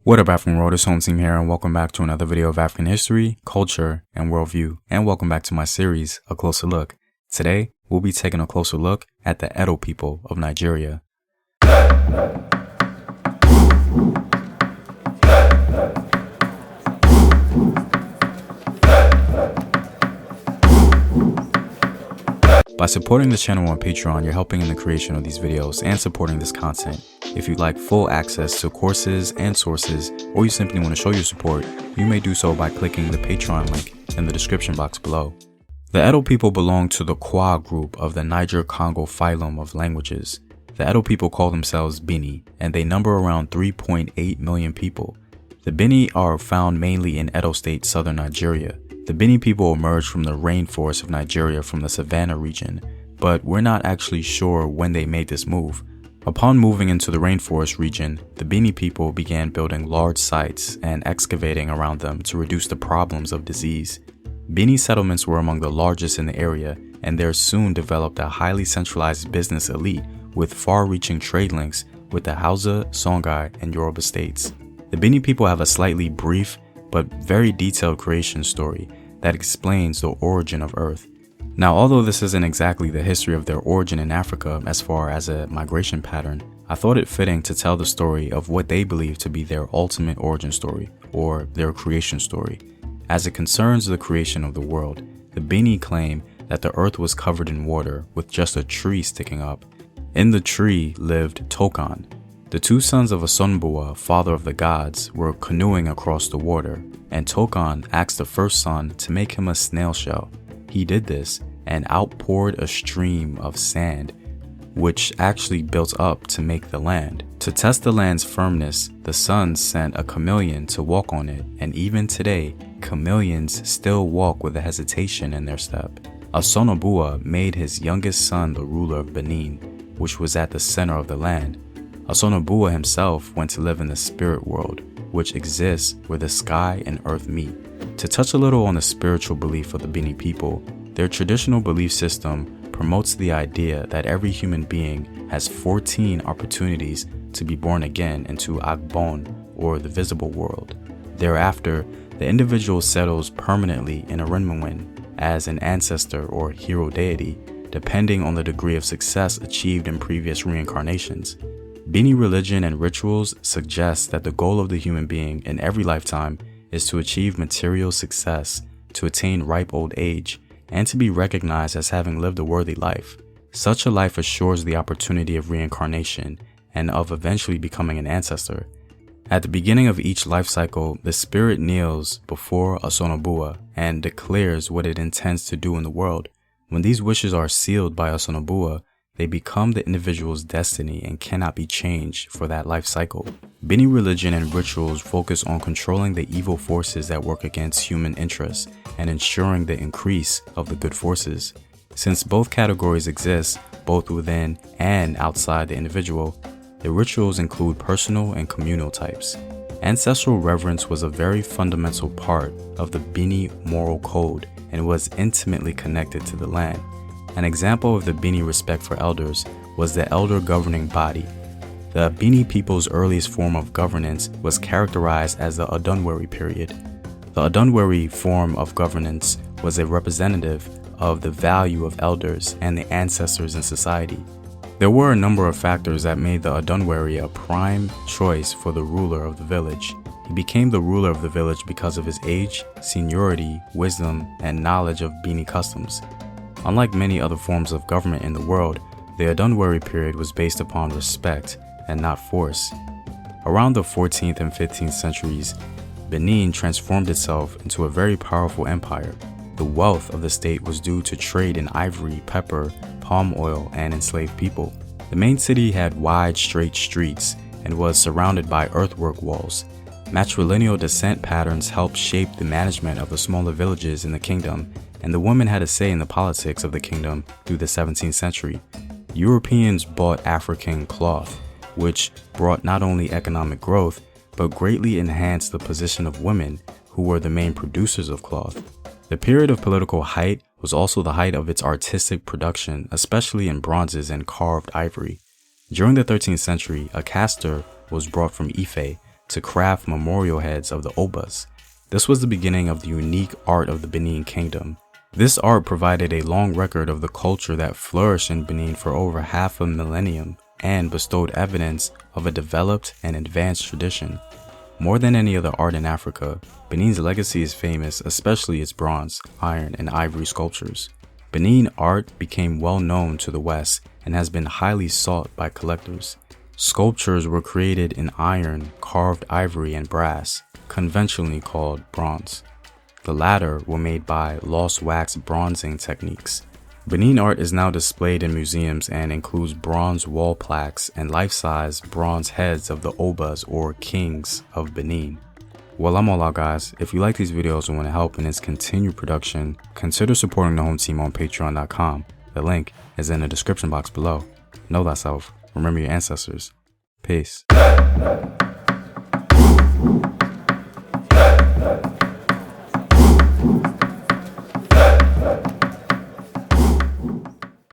What up, African World? It's Home Team here, and welcome back to another video of African history, culture, and worldview. And welcome back to my series, A Closer Look. Today, we'll be taking a closer look at the Edo people of Nigeria. By supporting the channel on Patreon, you're helping in the creation of these videos and supporting this content. If you'd like full access to courses and sources, or you simply want to show your support, you may do so by clicking the Patreon link in the description box below. The Edo people belong to the Kwa group of the Niger-Congo phylum of languages. The Edo people call themselves Bini, and they number around 3.8 million people. The Bini are found mainly in Edo State, southern Nigeria. The Bini people emerged from the rainforest of Nigeria from the Savannah region, but we're not actually sure when they made this move. Upon moving into the rainforest region, the Bini people began building large sites and excavating around them to reduce the problems of disease. Bini settlements were among the largest in the area, and there soon developed a highly centralized business elite with far-reaching trade links with the Hausa, Songhai, and Yoruba states. The Bini people have a slightly brief but very detailed creation story that explains the origin of Earth. Now, although this isn't exactly the history of their origin in Africa as far as a migration pattern, I thought it fitting to tell the story of what they believe to be their ultimate origin story, or their creation story. As it concerns the creation of the world, the Bini claim that the earth was covered in water with just a tree sticking up. In the tree lived Tokan. The two sons of Asonbua, father of the gods, were canoeing across the water, and Tokan asked the first son to make him a snail shell. He did this and outpoured a stream of sand, which actually built up to make the land. To test the land's firmness, the sons sent a chameleon to walk on it, and even today, chameleons still walk with a hesitation in their step. Asonbua made his youngest son the ruler of Benin, which was at the center of the land. Asonbua himself went to live in the spirit world, which exists where the sky and earth meet. To touch a little on the spiritual belief of the Bini people, their traditional belief system promotes the idea that every human being has 14 opportunities to be born again into Agbon, or the visible world. Thereafter, the individual settles permanently in Arenmawin as an ancestor or hero deity, depending on the degree of success achieved in previous reincarnations. Bini religion and rituals suggest that the goal of the human being in every lifetime is to achieve material success, to attain ripe old age, and to be recognized as having lived a worthy life. Such a life assures the opportunity of reincarnation and of eventually becoming an ancestor. At the beginning of each life cycle, the spirit kneels before Asonbua and declares what it intends to do in the world. When these wishes are sealed by Asonbua, they become the individual's destiny and cannot be changed for that life cycle. Bini religion and rituals focus on controlling the evil forces that work against human interests and ensuring the increase of the good forces. Since both categories exist, both within and outside the individual, the rituals include personal and communal types. Ancestral reverence was a very fundamental part of the Bini moral code and was intimately connected to the land. An example of the Bini respect for elders was the elder governing body. The Bini people's earliest form of governance was characterized as the Odunwari period. The Odunwari form of governance was a representative of the value of elders and the ancestors in society. There were a number of factors that made the Odunwari a prime choice for the ruler of the village. He became the ruler of the village because of his age, seniority, wisdom, and knowledge of Bini customs. Unlike many other forms of government in the world, the Odunwari period was based upon respect and not force. Around the 14th and 15th centuries, Benin transformed itself into a very powerful empire. The wealth of the state was due to trade in ivory, pepper, palm oil, and enslaved people. The main city had wide, straight streets and was surrounded by earthwork walls. Matrilineal descent patterns helped shape the management of the smaller villages in the kingdom, and the woman had a say in the politics of the kingdom through the 17th century. Europeans bought African cloth, which brought not only economic growth, but greatly enhanced the position of women, who were the main producers of cloth. The period of political height was also the height of its artistic production, especially in bronzes and carved ivory. During the 13th century, a castor was brought from Ife to craft memorial heads of the Obas. This was the beginning of the unique art of the Benin Kingdom. This art provided a long record of the culture that flourished in Benin for over half a millennium and bestowed evidence of a developed and advanced tradition. More than any other art in Africa, Benin's legacy is famous, especially its bronze, iron, and ivory sculptures. Benin art became well known to the West and has been highly sought by collectors. Sculptures were created in iron, carved ivory, and brass, conventionally called bronze. The latter were made by lost wax bronzing techniques. Benin art is now displayed in museums and includes bronze wall plaques and life-size bronze heads of the Obas or kings of Benin. Well, I'm all out, guys. If you like these videos and want to help in its continued production, consider supporting the home team on patreon.com. The link is in the description box below. Know thyself. Remember your ancestors. Peace.